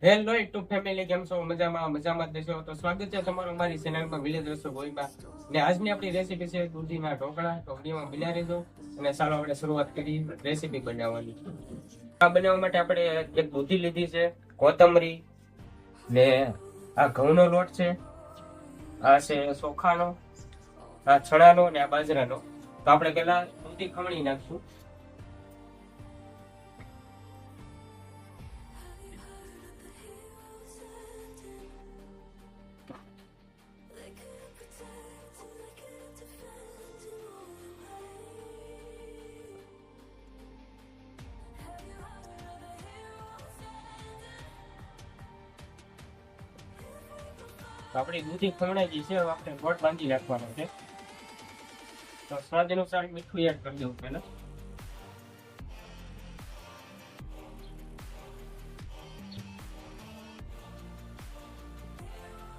Hello YouTube family, કેમ છો? મજામાં દેશો. તો સ્વાગત છે તમારું અમારી ચેનલમાં વિલેજ રસો ગોઈબા. ને આજની આપણી રેસીપી છે દૂધીના ઢોકળા. તો વિડીયોમાં બિના રહેજો અને ચાલો આપણે શરૂઆત કરી રેસીપી બનાવવાની. આ બનાવવા માટે આપણે એક દૂધી લીધી છે, કોથમરી, ને આ ઘઉંનો લોટ છે, આ છે ચોખાનો, આ ચણાનો ને આ બાજરાનો. તો આપણે પેલા દૂધી ખમણી નાખશું. તો આપણી દૂધી ખમણાઈ ગઈ છે. હવે આપણે લોટ બાંધી નાખવાનો છે. તો સ્વાદ અનુસાર મીઠું એડ કરી દેવું પહેલા.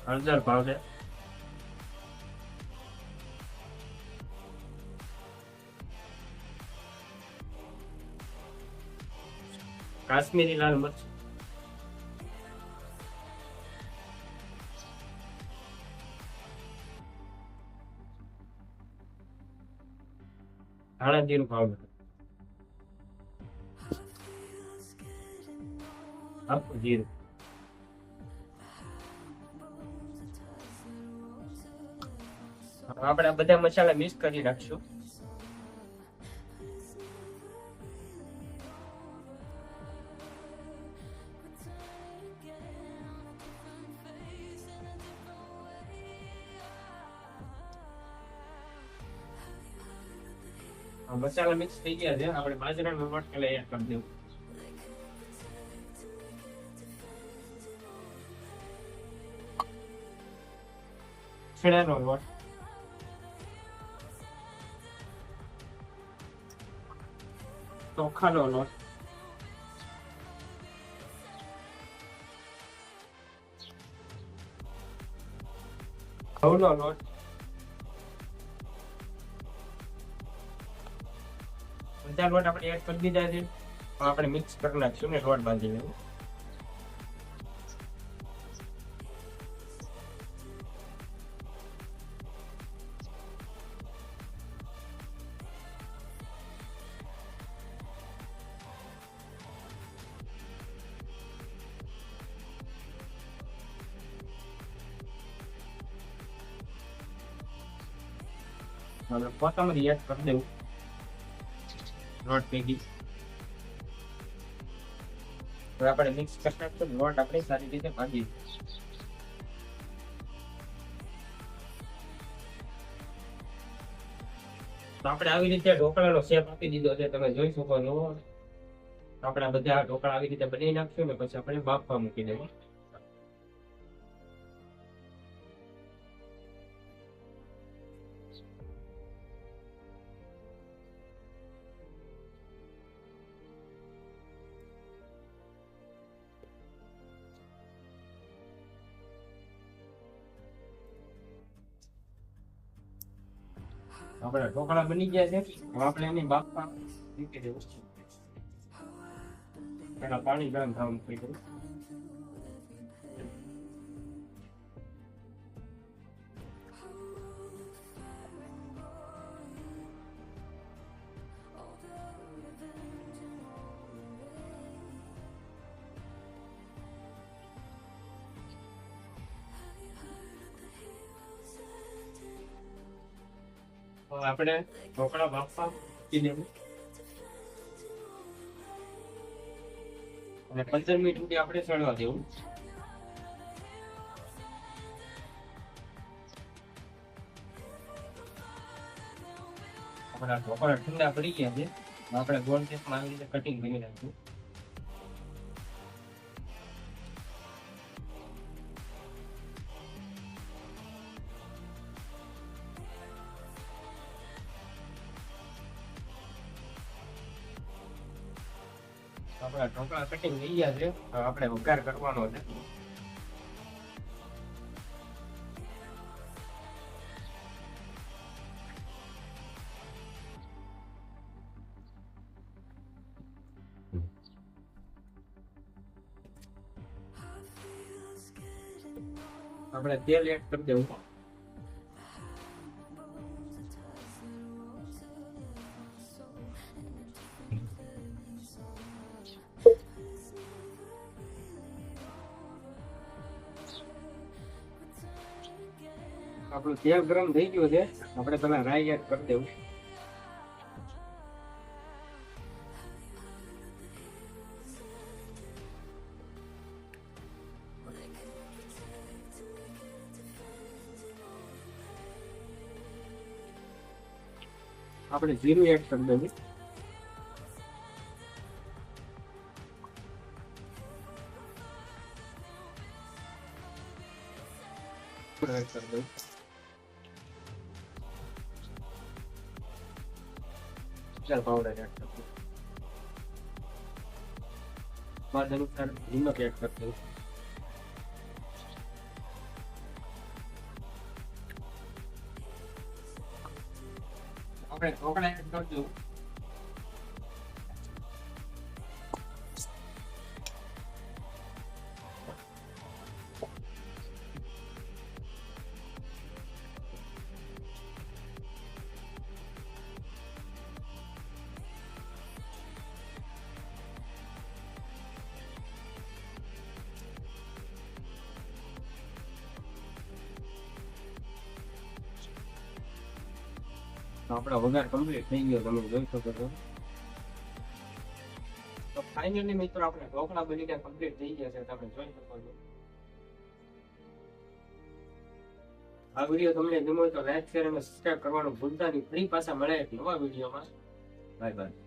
હળદર પાવડર, કાશ્મીરી લાલ મરચ, ધાણા જીરું પાવડર, આખું જીરું. આપણે આ બધા મસાલા મિક્સ કરી નાખશું. મસાલા મિક્સ થઈ ગયા છે. આપણે બાજરાનો લોટ પેલા એડ કરી દેવું. ચણાનો લોટ, ચોખાનો લોટ, ઘઉંનો લોટ, બધા લોટ આપણે એડ કરી દીધા છે. આપણે મિક્સ કરી નાખશું ને લોટ બાંધી લેવું. હવે કોથમરી એડ કરી દેવું લોટ ભેગી. હવે આપણે મિક્સ કરી નાખશું. લોટ આપણે સારી રીતે બાંધી. તો આપણે આવી રીતે ઢોકળાનો શેપ આપી દીધો છે, તમે જોઈ શકો છો. આપણે બધા ઢોકળા આવી રીતે બનાવી નાખશું ને પછી આપણે બાફવા મૂકી દેવું. આપણા ઢોકળા બની ગયા છે. હવે આપણે એને બાફવા મૂકી દેવું. પેલા પાણી ગરમ થવા મૂકી દેવું. હવે આપણે ઢોકળા બાફવા મૂકી દેવું અને 15 મિનિટ સુધી આપણે સળવા દેવું. આપણા ઢોકળા ઠંડા પડી ગયા છે. આપણે ગોળ શેપમાં આવી રીતે કટિંગ કરી નાખીશું. આપણા ઢોકળા કટિંગ થઈ ગયા છે. તો આપણે વઘાર કરવાનો છે. આપણે તેલ એડ કરી દેવું. આપણું તેલ ગરમ થઈ ગયું છે. આપણે પેલા રાઈ એડ કરી દેવું. આપણે જીરું એડ કરી દેવું. એડ કરી દઉં. ચાલ પાવડર એડ કરી દઉં. સ્વાદ અનુસાર નમક એડ કરી દઉં. આપણે ઢોકળા એડ કરી દઉં. આપણા વઘાર કમ્પ્લીટ થઈ ગયો, તમે જોઈ શકો છો. તો ફાઇનલી મિત્રો આપણે ઢોકળા બની ગયા, કમ્પ્લીટ થઈ ગયા છે, તમે જોઈ શકો છો. આ વિડીયો તમને ગમ્યો તો લાઈક શેર અને સબસ્ક્રાઇબ કરવાનું ભૂલતા નહીં. ફરી પાછા મળે એક નવા વિડીયોમાં. Bye bye.